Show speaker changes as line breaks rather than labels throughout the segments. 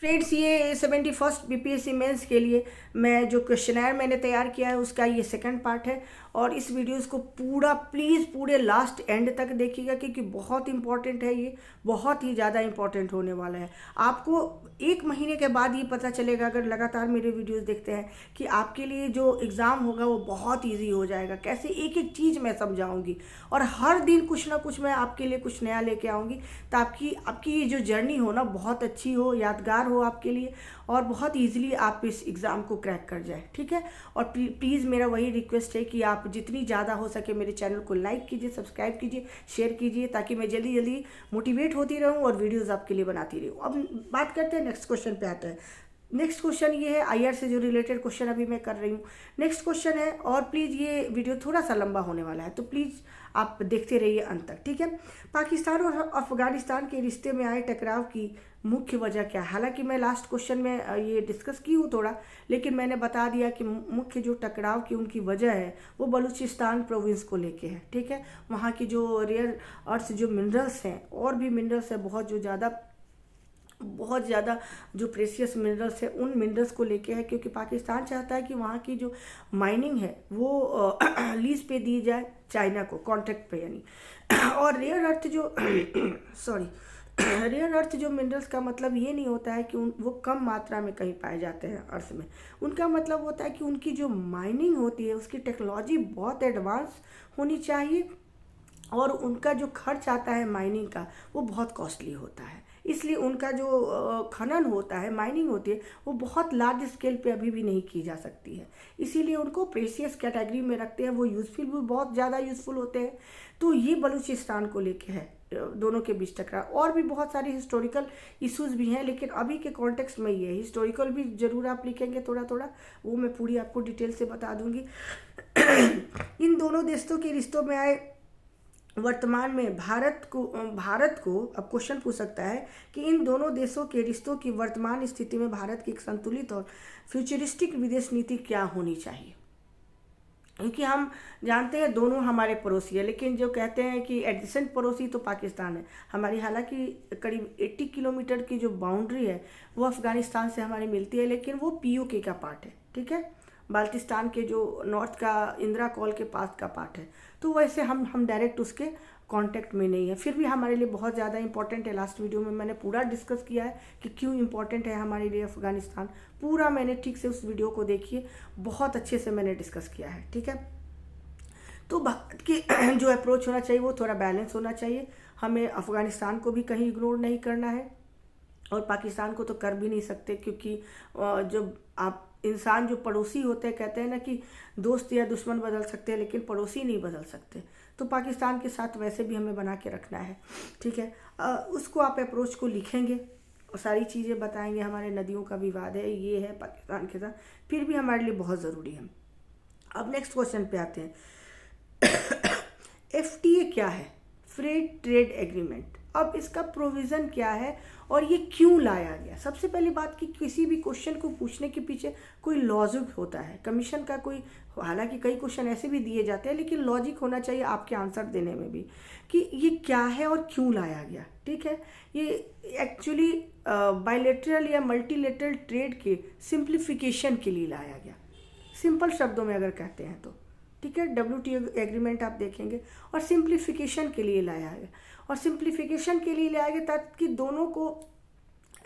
Friends, ये 71st BPSC mains के लिए मैं जो क्वेश्चनर मैंने तैयार किया है उसका ये सेकंड पार्ट है। और इस वीडियोस को पूरा प्लीज़ पूरे लास्ट एंड तक देखिएगा क्योंकि बहुत इंपॉर्टेंट है, ये बहुत ही ज़्यादा इंपॉर्टेंट होने वाला है। आपको 1 महीने के बाद ये पता चलेगा अगर लगातार मेरे वीडियोस देखते हैं कि आपके लिए जो एग्ज़ाम होगा वो बहुत ईजी हो जाएगा। कैसे एक एक चीज़ मैं समझाऊंगी और हर दिन कुछ ना कुछ मैं आपके लिए कुछ नया लेके आऊँगी ताकि आपकी ये जो जर्नी हो ना बहुत अच्छी हो, यादगार हो आपके लिए और बहुत इजीली आप इस एग्ज़ाम को क्रैक कर जाए। ठीक है। और प्लीज़ मेरा वही रिक्वेस्ट है कि आप जितनी ज़्यादा हो सके मेरे चैनल को लाइक कीजिए, सब्सक्राइब कीजिए, शेयर कीजिए ताकि मैं जल्दी जल्दी मोटिवेट होती रहूँ और वीडियोज़ आपके लिए बनाती रहूँ। अब बात करते हैं, नेक्स्ट क्वेश्चन पे आते हैं। नेक्स्ट क्वेश्चन ये है आईआर से जो रिलेटेड क्वेश्चन अभी मैं कर रही हूँ। नेक्स्ट क्वेश्चन है और प्लीज़ ये वीडियो थोड़ा सा लंबा होने वाला है तो प्लीज़ आप देखते रहिए अंत तक। ठीक है। पाकिस्तान और अफगानिस्तान के रिश्ते में आए टकराव की मुख्य वजह क्या है? हालांकि मैं लास्ट क्वेश्चन में ये डिस्कस की हूँ थोड़ा, लेकिन मैंने बता दिया कि मुख्य जो टकराव की उनकी वजह है वो बलूचिस्तान प्रोविंस को लेके है। ठीक है। वहाँ की जो रेयर अर्थ जो मिनरल्स हैं और भी मिनरल्स है बहुत ज़्यादा जो प्रेशियस मिनरल्स है उन मिनरल्स को लेके है क्योंकि पाकिस्तान चाहता है कि वहाँ की जो माइनिंग है वो लीज पे दी जाए चाइना को, कॉन्ट्रैक्ट पे यानी। और रेयर अर्थ जो सॉरी रेयर अर्थ जो मिनरल्स का मतलब ये नहीं होता है कि वो कम मात्रा में कहीं पाए जाते हैं अर्थ में। उनका मतलब होता है कि उनकी जो माइनिंग होती है उसकी टेक्नोलॉजी बहुत एडवांस होनी चाहिए और उनका जो खर्च आता है माइनिंग का वो बहुत कॉस्टली होता है। इसलिए उनका जो खनन होता है, माइनिंग होती है, वो बहुत लार्ज स्केल पे अभी भी नहीं की जा सकती है। इसीलिए उनको प्रेशियस कैटेगरी में रखते हैं। वो यूज़फुल भी बहुत ज़्यादा यूज़फुल होते हैं। तो ये बलूचिस्तान को लेके है, दोनों के बीच टकराव। और भी बहुत सारे हिस्टोरिकल इश्यूज भी हैं लेकिन अभी के कॉन्टेक्स्ट में ये है। हिस्टोरिकल भी ज़रूर आप लिखेंगे थोड़ा थोड़ा, वो मैं पूरी आपको डिटेल से बता दूंगी। इन दोनों देशों के रिश्तों में आए वर्तमान में भारत को अब क्वेश्चन पूछ सकता है कि इन दोनों देशों के रिश्तों की वर्तमान स्थिति में भारत की एक संतुलित और फ्यूचरिस्टिक विदेश नीति क्या होनी चाहिए? क्योंकि हम जानते हैं दोनों हमारे पड़ोसी है, लेकिन जो कहते हैं कि एडजेसेंट पड़ोसी तो पाकिस्तान है हमारी। हालांकि करीब 80 किलोमीटर की जो बाउंड्री है वो अफगानिस्तान से हमारी मिलती है, लेकिन वो पीओके का पार्ट है। ठीक है। बाल्टिस्तान के जो नॉर्थ का इंदिरा कॉल के पास का पार्ट है। तो वैसे हम डायरेक्ट उसके कांटेक्ट में नहीं है, फिर भी हमारे लिए बहुत ज़्यादा इंपॉर्टेंट है। लास्ट वीडियो में मैंने पूरा डिस्कस किया है कि क्यों इंपॉर्टेंट है हमारे लिए अफगानिस्तान। पूरा मैंने ठीक से उस वीडियो को देखिए, बहुत अच्छे से मैंने डिस्कस किया है। ठीक है। तो भारत की जो अप्रोच होना चाहिए वो थोड़ा बैलेंस होना चाहिए। हमें अफगानिस्तान को भी कहीं इग्नोर नहीं करना है और पाकिस्तान को तो कर भी नहीं सकते क्योंकि जब आप इंसान जो पड़ोसी होते हैं, कहते हैं ना कि दोस्त या दुश्मन बदल सकते हैं लेकिन पड़ोसी नहीं बदल सकते। तो पाकिस्तान के साथ वैसे भी हमें बना के रखना है। ठीक है। उसको आप अप्रोच को लिखेंगे और सारी चीज़ें बताएंगे। हमारे नदियों का विवाद है, ये है पाकिस्तान के साथ, फिर भी हमारे लिए बहुत ज़रूरी है। अब नेक्स्ट क्वेश्चन पे आते हैं। एफटीए क्या है? Free trade agreement. अब इसका प्रोविज़न क्या है और ये क्यों लाया गया? सबसे पहली बात कि किसी भी क्वेश्चन को पूछने के पीछे कोई लॉजिक होता है। कमीशन का कोई, हालांकि कई क्वेश्चन ऐसे भी दिए जाते हैं लेकिन लॉजिक होना चाहिए आपके आंसर देने में भी कि ये क्या है और क्यों लाया गया। ठीक है। ये एक्चुअली बायलैटरल या मल्टीलेटरल ट्रेड के सिंप्लीफिकेशन के लिए लाया गया, सिंपल शब्दों में अगर कहते हैं तो। ठीक है। WTO एग्रीमेंट आप देखेंगे और सिंप्लीफिकेशन के लिए लाया है। और सिंप्लीफिकेशन के लिए लाया गया ताकि दोनों को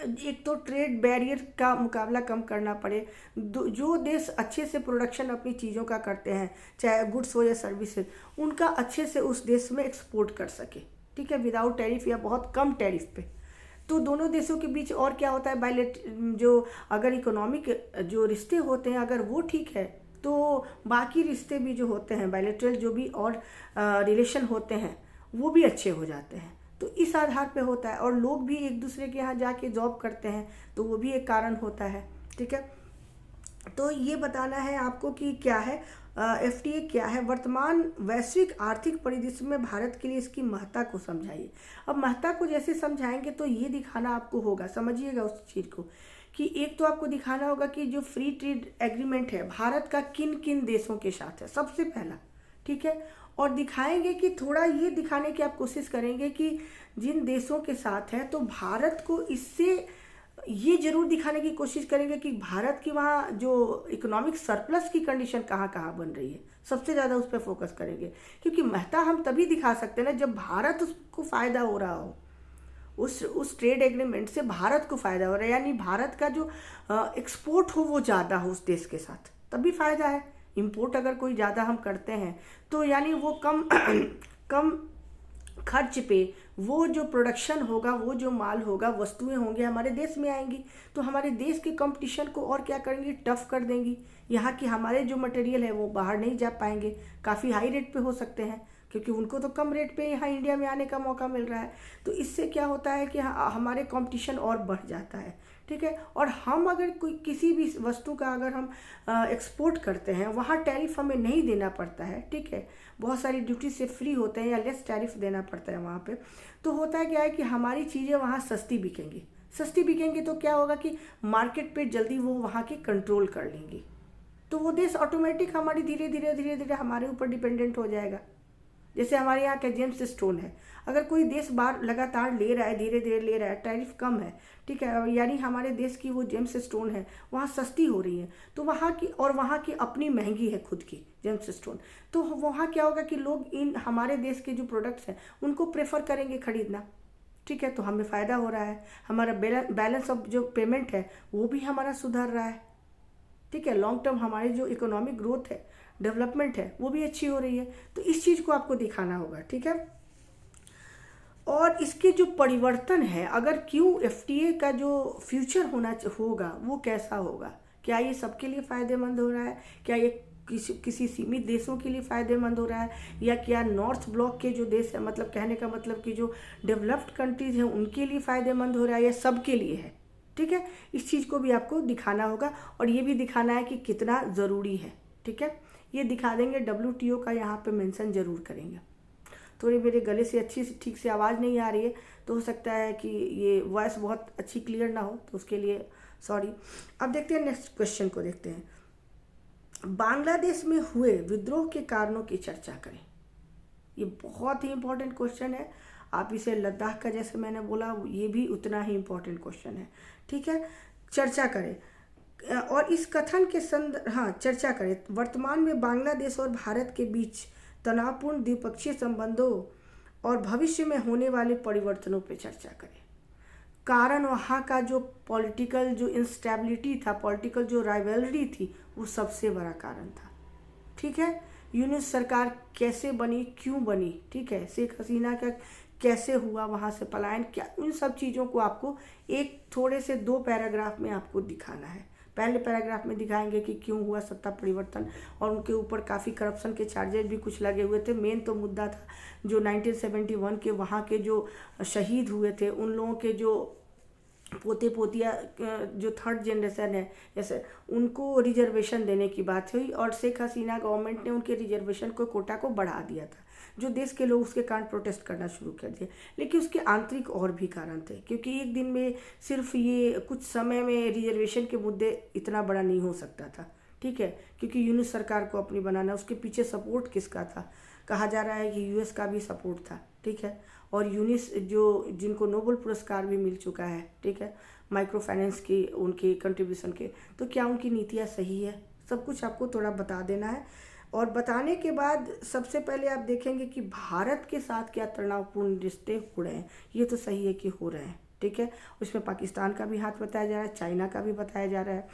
एक तो ट्रेड बैरियर का मुकाबला कम करना पड़े। जो देश अच्छे से प्रोडक्शन अपनी चीज़ों का करते हैं, चाहे गुड्स हो या सर्विसेज, उनका अच्छे से उस देश में एक्सपोर्ट कर सके। ठीक है। विदाउट टैरिफ या बहुत कम टैरिफ पे। तो दोनों देशों के बीच और क्या होता है, जो अगर इकोनॉमिक जो रिश्ते होते हैं अगर वो ठीक है तो बाकी रिश्ते भी जो होते हैं बायलैटरल जो भी और रिलेशन होते हैं वो भी अच्छे हो जाते हैं। तो इस आधार पे होता है। और लोग भी एक दूसरे के यहाँ जाके जॉब करते हैं तो वो भी एक कारण होता है। ठीक है। तो ये बताना है आपको कि क्या है एफटीए क्या है, वर्तमान वैश्विक आर्थिक परिदृश्य में भारत के लिए इसकी महत्ता को समझाइए। अब महत्ता को जैसे समझाएंगे तो ये दिखाना आपको होगा, समझिएगा उस चीज़ को, कि एक तो आपको दिखाना होगा कि जो फ्री ट्रेड एग्रीमेंट है भारत का किन किन देशों के साथ है, सबसे पहला। ठीक है। और दिखाएंगे कि थोड़ा ये दिखाने की आप कोशिश करेंगे कि जिन देशों के साथ है तो भारत को इससे ये जरूर दिखाने की कोशिश करेंगे कि भारत की वहाँ जो इकोनॉमिक सरप्लस की कंडीशन कहाँ कहाँ बन रही है, सबसे ज़्यादा उस पर फोकस करेंगे। क्योंकि महत्ता हम तभी दिखा सकते हैं ना जब भारत उसको फ़ायदा हो रहा हो, उस ट्रेड एग्रीमेंट से भारत को फ़ायदा हो रहा है, यानी भारत का जो एक्सपोर्ट हो वो ज़्यादा हो उस देश के साथ, तभी फ़ायदा है। इम्पोर्ट अगर कोई ज़्यादा हम करते हैं तो यानी वो कम कम खर्च पे वो जो प्रोडक्शन होगा, वो जो माल होगा, वस्तुएं होंगी हमारे देश में आएंगी, तो हमारे देश के कंपटीशन को और क्या करेंगी, टफ कर देंगी। यहाँ की हमारे जो मटेरियल है वो बाहर नहीं जा पाएंगे, काफ़ी हाई रेट पे हो सकते हैं, क्योंकि उनको तो कम रेट पे यहाँ इंडिया में आने का मौका मिल रहा है। तो इससे क्या होता है कि हमारे कंपटीशन और बढ़ जाता है, ठीक है। और हम अगर कोई किसी भी वस्तु का अगर हम एक्सपोर्ट करते हैं, वहाँ टैरिफ हमें नहीं देना पड़ता है, ठीक है, बहुत सारी ड्यूटी से फ्री होते हैं या लेस टैरिफ देना पड़ता है वहाँ पे। तो होता है क्या है कि हमारी चीज़ें वहाँ सस्ती बिकेंगी। सस्ती बिकेंगी तो क्या होगा कि मार्केट पे जल्दी वो वहाँ के कंट्रोल कर लेंगी, तो वो देश ऑटोमेटिक हमारी धीरे धीरे हमारे ऊपर डिपेंडेंट हो जाएगा। जैसे हमारे यहाँ का जेम्स स्टोन है, अगर कोई देश बार लगातार ले रहा है, धीरे धीरे ले रहा है, टैरिफ कम है, ठीक है, यानी हमारे देश की वो जेम्स स्टोन है वहाँ सस्ती हो रही है, तो वहाँ की, और वहाँ की अपनी महंगी है खुद की जेम्स स्टोन, तो वहाँ क्या होगा कि लोग इन हमारे देश के जो प्रोडक्ट्स हैं उनको प्रेफर करेंगे खरीदना, ठीक है। तो हमें फ़ायदा हो रहा है, हमारा बैलेंस ऑफ जो पेमेंट है वो भी हमारा सुधर रहा है, ठीक है। लॉन्ग टर्म हमारी जो इकोनॉमिक ग्रोथ है, डेवलपमेंट है, वो भी अच्छी हो रही है। तो इस चीज़ को आपको दिखाना होगा, ठीक है। और इसके जो परिवर्तन है, अगर क्यों एफटीए का जो फ्यूचर होगा वो कैसा होगा, क्या ये सबके लिए फ़ायदेमंद हो रहा है, क्या ये किसी सीमित देशों के लिए फ़ायदेमंद हो रहा है, या क्या नॉर्थ ब्लॉक के जो देश है, मतलब कहने का मतलब कि जो डेवलप्ड कंट्रीज़ हैं उनके लिए फ़ायदेमंद हो रहा है, या सबके लिए है, ठीक है। इस चीज़ को भी आपको दिखाना होगा, और ये भी दिखाना है कि कितना ज़रूरी है, ठीक है। ये दिखा देंगे, WTO का यहाँ पे मेंशन ज़रूर करेंगे। थोड़ी मेरे गले से अच्छी से ठीक से आवाज़ नहीं आ रही है, तो हो सकता है कि ये वॉइस बहुत अच्छी क्लियर ना हो, तो उसके लिए सॉरी। अब देखते हैं नेक्स्ट क्वेश्चन को, देखते हैं। बांग्लादेश में हुए विद्रोह के कारणों की चर्चा करें। ये बहुत ही इंपॉर्टेंट क्वेश्चन है, आप इसे लद्दाख का जैसे मैंने बोला ये भी उतना ही इम्पोर्टेंट क्वेश्चन है, ठीक है। चर्चा करें, और इस कथन के चर्चा करें, वर्तमान में बांग्लादेश और भारत के बीच तनावपूर्ण द्विपक्षीय संबंधों और भविष्य में होने वाले परिवर्तनों पर चर्चा करें। कारण वहाँ का जो पॉलिटिकल जो इंस्टेबिलिटी था, पॉलिटिकल जो राइवलरी थी, वो सबसे बड़ा कारण था, ठीक है। यूनिस सरकार कैसे बनी, क्यों बनी, ठीक है, शेख हसीना का कैसे हुआ वहाँ से पलायन, क्या, उन सब चीज़ों को आपको एक थोड़े से 2 पैराग्राफ में आपको दिखाना है। पहले पैराग्राफ में दिखाएंगे कि क्यों हुआ सत्ता परिवर्तन, और उनके ऊपर काफ़ी करप्शन के चार्जेस भी कुछ लगे हुए थे। मेन तो मुद्दा था जो 1971 के वहाँ के जो शहीद हुए थे, उन लोगों के जो पोते पोतिया जो 3rd जनरेशन है, जैसे उनको रिजर्वेशन देने की बात हुई, और शेख हसीना गवर्नमेंट ने उनके रिजर्वेशन को कोटा को बढ़ा दिया था, जो देश के लोग उसके कारण प्रोटेस्ट करना शुरू कर दिए। लेकिन उसके आंतरिक और भी कारण थे, क्योंकि एक दिन में सिर्फ ये कुछ समय में रिजर्वेशन के मुद्दे इतना बड़ा नहीं हो सकता था, ठीक है, क्योंकि यूनिस सरकार को अपनी बनाना। उसके पीछे सपोर्ट किसका था, कहा जा रहा है कि US का भी सपोर्ट था, ठीक है। और यूनिस जो जिनको नोबेल पुरस्कार भी मिल चुका है, ठीक है, माइक्रो फाइनेंस की उनकी कंट्रीब्यूशन के, तो क्या उनकी नीतियाँ सही है, सब कुछ आपको थोड़ा बता देना है। और बताने के बाद सबसे पहले आप देखेंगे कि भारत के साथ क्या तनावपूर्ण रिश्ते हो रहे हैं, ये तो सही है कि हो रहे हैं, ठीक है। उसमें पाकिस्तान का भी हाथ बताया जा रहा है, चाइना का भी बताया जा रहा है,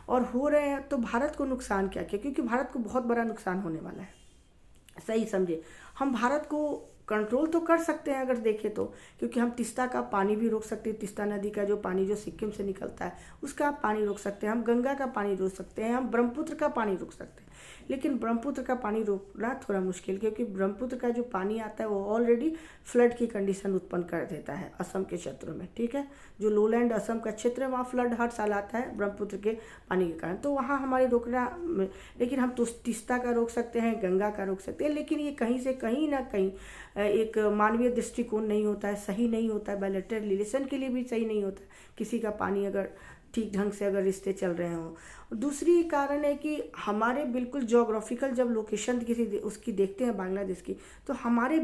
और हो रहे हैं। तो भारत को नुकसान क्या क्या, क्योंकि भारत को बहुत बड़ा नुकसान होने वाला है, सही समझे। हम भारत को कंट्रोल तो कर सकते हैं अगर देखें तो, क्योंकि हम तीस्ता का पानी भी रोक सकते हैं, तीस्ता नदी का जो पानी जो सिक्किम से निकलता है उसका पानी रोक सकते हैं, हम गंगा का पानी रोक सकते हैं, हम ब्रह्मपुत्र का पानी रोक सकते हैं। लेकिन ब्रह्मपुत्र का पानी रोकना थोड़ा मुश्किल, क्योंकि ब्रह्मपुत्र का जो पानी आता है वो ऑलरेडी फ्लड की कंडीशन उत्पन्न कर देता है असम के क्षेत्रों में, ठीक है। जो लोलैंड असम का क्षेत्र है वहाँ फ्लड हर साल आता है ब्रह्मपुत्र के पानी के कारण, तो वहाँ हमारे रोकना, लेकिन हम तो तीस्ता का रोक सकते हैं, गंगा का रोक सकते हैं। लेकिन ये कहीं से कहीं ना कहीं एक मानवीय दृष्टिकोण नहीं होता है, सही नहीं होता है, बायलैटरल रिलेशन के लिए भी सही नहीं होता है, किसी का पानी अगर ठीक ढंग से अगर रिश्ते चल रहे हों। दूसरी कारण है कि हमारे बिल्कुल जोग्राफिकल जब लोकेशन किसी उसकी देखते हैं बांग्लादेश की, तो हमारे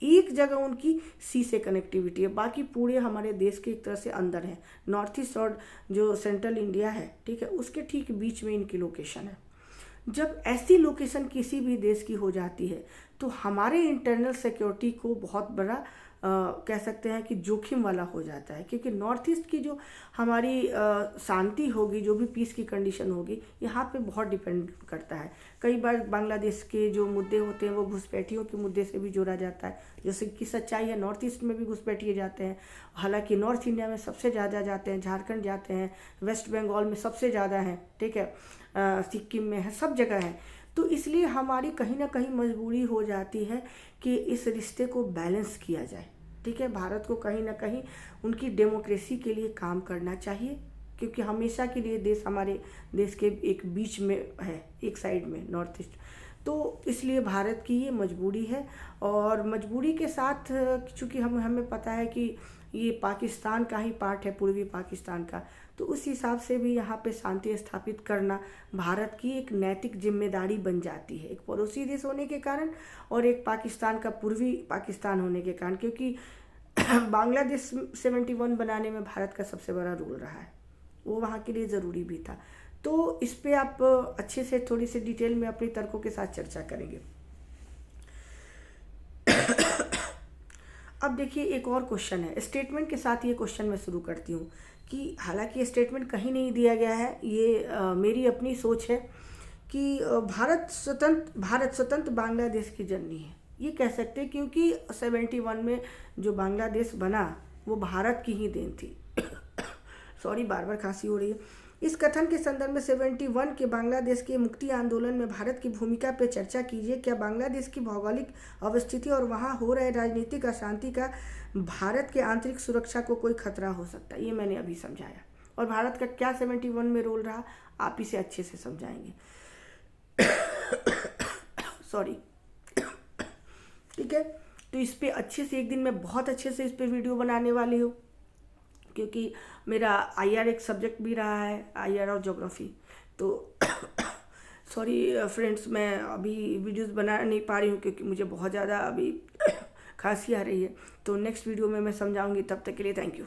एक जगह उनकी सी से कनेक्टिविटी है, बाकी पूरे हमारे देश के एक तरह से अंदर है। नॉर्थ ईस्ट और जो सेंट्रल इंडिया है, ठीक है, उसके ठीक बीच में इनकी लोकेशन है। जब ऐसी लोकेशन किसी भी देश की हो जाती है तो हमारे इंटरनल सिक्योरिटी को बहुत बड़ा कह सकते हैं कि जोखिम वाला हो जाता है, क्योंकि नॉर्थ ईस्ट की जो हमारी शांति होगी, जो भी पीस की कंडीशन होगी, यहाँ पे बहुत डिपेंड करता है। कई बार बांग्लादेश के जो मुद्दे होते हैं वो घुसपैठियों के मुद्दे से भी जोड़ा जाता है, जैसे कि सच्चाई है, नॉर्थ ईस्ट में भी घुसपैठिए जाते हैं। हालांकि नॉर्थ इंडिया में सबसे ज़्यादा जाते हैं, झारखंड जाते हैं, वेस्ट बंगाल में सबसे ज़्यादा हैं, ठीक है, सिक्किम में है, सब जगह है। तो इसलिए हमारी कहीं ना कहीं मजबूरी हो जाती है कि इस रिश्ते को बैलेंस किया जाए, ठीक है। भारत को कहीं ना कहीं उनकी डेमोक्रेसी के लिए काम करना चाहिए, क्योंकि हमेशा के लिए देश हमारे देश के एक बीच में है, एक साइड में नॉर्थ ईस्ट। तो इसलिए भारत की ये मजबूरी है, और मजबूरी के साथ चूँकि हमें पता है कि ये पाकिस्तान का ही पार्ट है, पूर्वी पाकिस्तान का, तो उस हिसाब से भी यहाँ पे शांति स्थापित करना भारत की एक नैतिक जिम्मेदारी बन जाती है, एक पड़ोसी देश होने के कारण और एक पाकिस्तान का पूर्वी पाकिस्तान होने के कारण, क्योंकि बांग्लादेश 71 बनाने में भारत का सबसे बड़ा रोल रहा है, वो वहाँ के लिए ज़रूरी भी था। तो इस पे आप अच्छे से थोड़ी सी डिटेल में अपने तर्कों के साथ चर्चा करेंगे। अब देखिए एक और क्वेश्चन है, स्टेटमेंट के साथ ये क्वेश्चन मैं शुरू करती हूँ कि हालांकि ये स्टेटमेंट कहीं नहीं दिया गया है, ये मेरी अपनी सोच है कि भारत स्वतंत्र बांग्लादेश की जननी है, ये कह सकते हैं, क्योंकि 71 में जो बांग्लादेश बना वो भारत की ही देन थी। सॉरी, बार बार खांसी हो रही है। इस कथन के संदर्भ में 71 के बांग्लादेश के मुक्ति आंदोलन में भारत की भूमिका पर चर्चा कीजिए। क्या बांग्लादेश की भौगोलिक अवस्थिति और वहां हो रहे राजनीतिक अशांति का भारत के आंतरिक सुरक्षा को कोई खतरा हो सकता है? ये मैंने अभी समझाया। और भारत का क्या 71 में रोल रहा, आप इसे अच्छे से समझाएंगे। सॉरी, ठीक है। तो इस पे अच्छे से एक दिन मैं बहुत अच्छे से इस पे वीडियो बनाने वाली हूँ, क्योंकि मेरा IR एक सब्जेक्ट भी रहा है, IR और ज्योग्राफी। तो सॉरी फ्रेंड्स, मैं अभी वीडियोस बना नहीं पा रही हूँ क्योंकि मुझे बहुत ज़्यादा अभी खांसी आ रही है। तो नेक्स्ट वीडियो में मैं समझाऊंगी, तब तक के लिए थैंक यू।